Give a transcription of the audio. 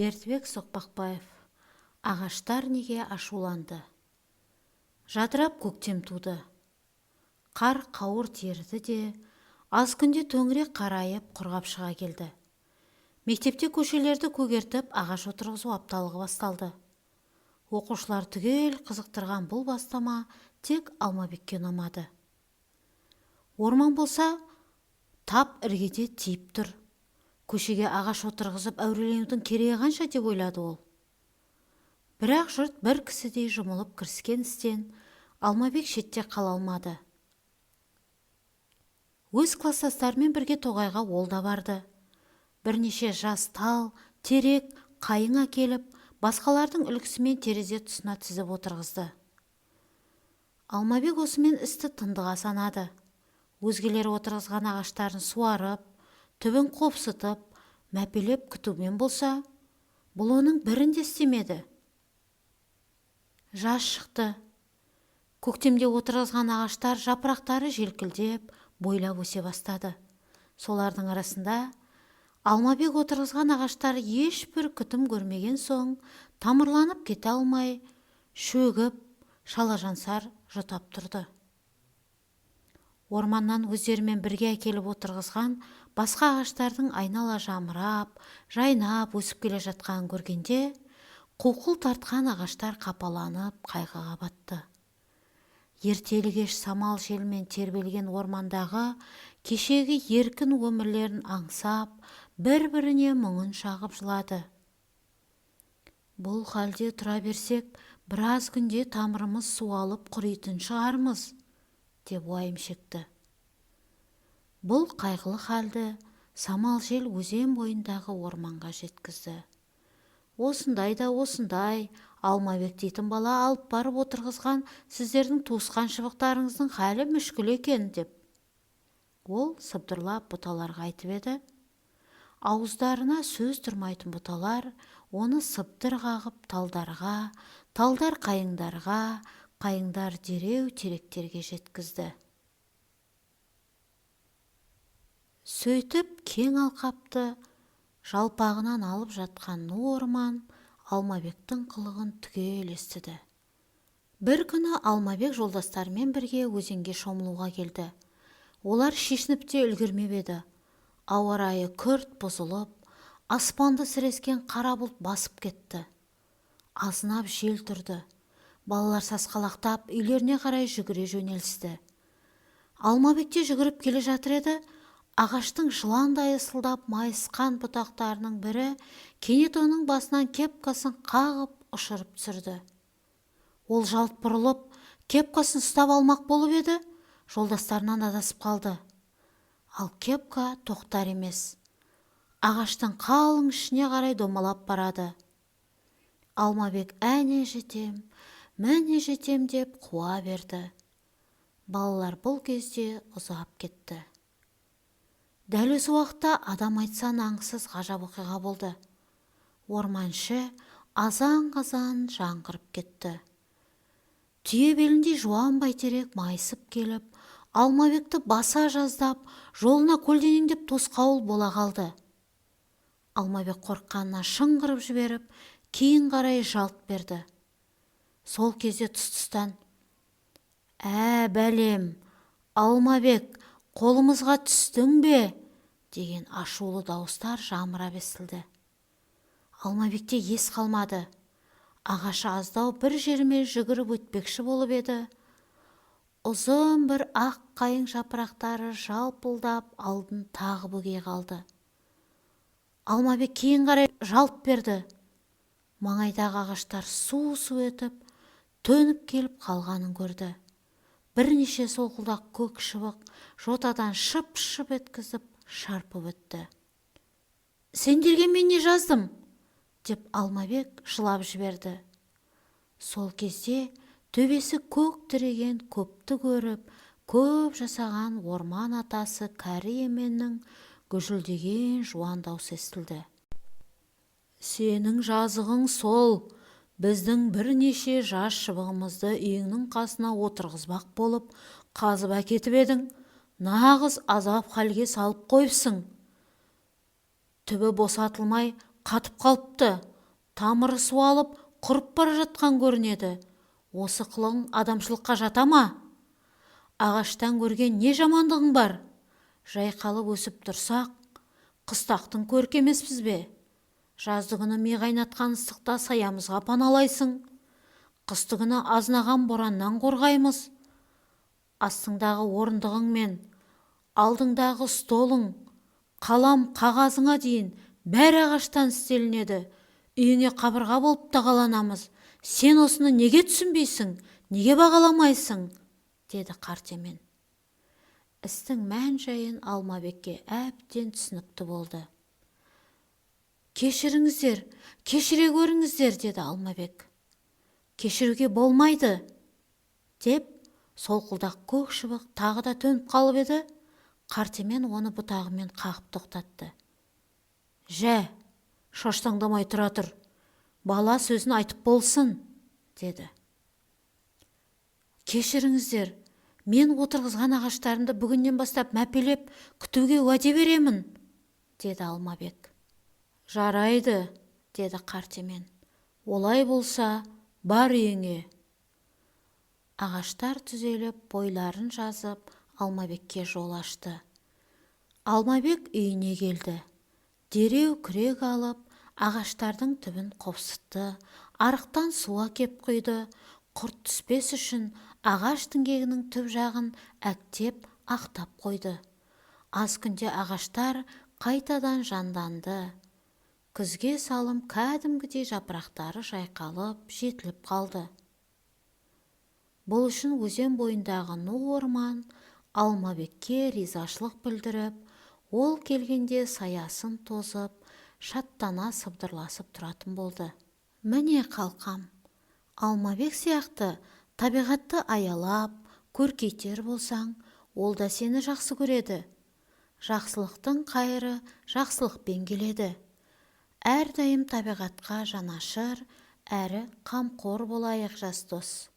Бердібек Соқпақбаев. Ағаштар неге ашуланды? Жадырап көктем туды. Қар қауыр терді де, аз күнде төңірек қарайып құрғап шыға келді. Мектепте көшелерді көгертіп, ағаш отырғызу апталығы басталды. Оқушылар түгел қызықтырған бұл бастама тек Алмабекке ұнамады. Орман болса, тап іргеде тиіп тұр. Көшеге ағаш отырғызып әуреленудің керегі қанша деп ойлады ол. Бірақ жұрт бір кісідей жұмылып кіріскен істен Алмабек шетте қала алмады. Өз класстастарымен бірге тоғайға ол да барды. Бірнеше жас тал, терек, қайың әкеліп, басқалардың үлгісімен терезе тұсына тізіп отырғызды. Алмабек осымен істі тындыға санады. Өзгелер отырғызған ағаштарын суарып, түбін қопсытып, мәпелеп күтумен болса, бұл оның бірін де істемеді. Жаз шықты. Көктемде отырғызған ағаштар жапырақтары желкілдеп, бойлап өсе бастады. Солардың арасында Алмабек отырғызған ағаштар ешбір күтім көрмеген соң, тамырланып кете алмай, шөгіп, шалажансар жұтап тұрды. Орманнан өздерімен бірге әкеліп отырғызған басқа ағаштардың айнала жамырап, жайнап өсіп келе жатқанын көргенде, қуқыл тартқан ағаштар қапаланып, қайғыға батты. Ертелі-кеш самал желмен тербелген ормандағы кешегі еркін өмірлерін аңсап, бір-біріне мұңын шағып жылады. Бұл халде тұра берсек, біраз күнде тамырымыз суалып құритын шығармыз, деп уайым шекті. Бұл қайғылы халді самал жел өзен бойындағы орманға жеткізді. Осындай да осындай, Алмабек дейтін бала алып барып отырғызған сіздердің туысқан шыбықтарыңыздың халі мүшкіл екен, деп. Ол сыбдырлап бұталарға айтып еді. Ауыздарына сөз тұрмайтын бұталар оны сыбдыр қағып талдарға, талдар қайыңдарға, қайыңдар дереу теректерге жеткізді. Сөйтіп кең алқапты жалпағынан алып жатқан ну орман Алмабектің қылығын түгел естіді. Бір күні Алмабек жолдастарымен бірге өзенге шомылуға келді. Олар шешініп те үлгермеп еді. Ауа райы күрт бұзылып, аспанды сірескен қара бұлт басып кетті. Азынап жел тұрды. Балалар сасқалақтап, үйлеріне қарай жүгіре жөнелісті. Алмабек те жүгіріп келе жатыр еді. Ағаштың жыландай ысылдап майысқан бұтақтарының бірі кенет оның басынан кепкасын қағып ұшырып түсірді. Ол жалт бұрылып, кепкасын ұстап алмақ болып еді, жолдастарынан адасып қалды. Ал кепка тоқтар емес. Ағаштың қалың ішіне қарай домалап барады. Алмабек әне жетем, мәне жетем деп қуа берді. Балалар бұл кезде ұзап кетті. Дәл осы уақытта адам айтсан аңсыз ғажап оқиға болды. Орманшы азан-қазан жаңғырып кетті. Түйе белінде жуан бәйтерек майысып келіп, Алмабекті баса жаздап, жолына көлденеңдеп тосқауыл бола қалды. Алмабек қорыққанына шыңғырып жіберіп, кейін қарай жалт берді. Сол кезде тұс-тұстан: бәлем, Алмабек, қолымызға түстің бе?" деген ашулы дауыстар жамырап естілді. Алмабекте ес қалмады. Ағашы аздау бір жерме жүгіріп өтпекші болып еді. Ұзын бір ақ қайың жапырақтары жалпылдап алдын тағы бөгей қалды. Алмабек кейін қарай жалт берді. Маңайдағы ағаштар су-су етіп, төніп келіп қалғанын көрді. Бірнеше солқылдақ көк шыбық жотадан шып-шып еткізіп шарпып өтті. "Сендерге мен не жаздым?" деп Алмабек жылап жіберді. Сол кезде төбесі көк тіреген көпті көріп, көп жасаған орман атасы кәрі еменнің гүжілдеген жуан даусы естілді. "Сенің жазығың сол. Біздің бірнеше жас шыбығымызды үйіңнің қасына отырғызбақ болып қазып әкетіп едің. Нағыз азап халге салып қойыпсың. Түбі босатылмай қатып қалыпты, тамыры суалып құрып бара жатқан көрінеді. Осы қылың адамшылыққа жата ма? Ағаштан көрген не жамандығың бар? Жайқалып өсіп тұрсақ, қыстақтың көркі емеспіз бе? Жаздыгүні ми қайнатқан ыстықта саямызға паналайсың. Қыстыгүні азнаған бораннан қорғаймыз. Астыңдағы орындығың мен алдыңдағы столың, қалам, қағазыңа дейін бәрі ағаштан істелінеді. Үйіңе қабырға болып та қаланамыз. Сен осыны неге түсінбейсің? Неге бағаламайсың? Деді қарт емен. Істің мән-жайын Алмабекке әбден түсінікті болды. Кешіріңіздер, кешіре көріңіздер, деді Алмабек. Кешіруге болмайды, деп солқылдақ көк шыбық тағы да төніп қалып еді. Қарт емен оны бұтағымен қағып тоқтатты. Жә, шоштаңдамай тұра тұр. Бала сөзін айтып болсын, деді. Кешіріңіздер, мен отырғызған ағаштарымды бүгіннен бастап мәпелеп күтуге уәде беремін, деді Алмабек. Жарайды, деді қарт емен. Олай болса, бар үйіңе. Ағаштар түзеліп, бойларын жазып, Алмабекке жол ашты. Алмабек үйіне келді. Дереу күрек алып, ағаштардың түбін қопсытты, арықтан су әкеп құйды. Құрт түспес үшін ағаш діңгегінің түп жағын әктеп ақтап қойды. Аз күнде ағаштар қайтадан жанданды. Күзге салым кәдімгідей жапырақтары жайқалып, жетіліп қалды. Бұл үшін өзен бойындағы ну орман Алмабекке ризашылық білдіріп, ол келгенде саясын тозып, шаттана сыбдырласып тұратын болды. Міне қалқам, Алмабек сияқты табиғатты аялап, көркейтер болсаң, ол да сені жақсы көреді. Жақсылықтың қайыры жақсылықпен келеді. Әрдайым табиғатқа жанашыр әрі қамқор болайық жас дос.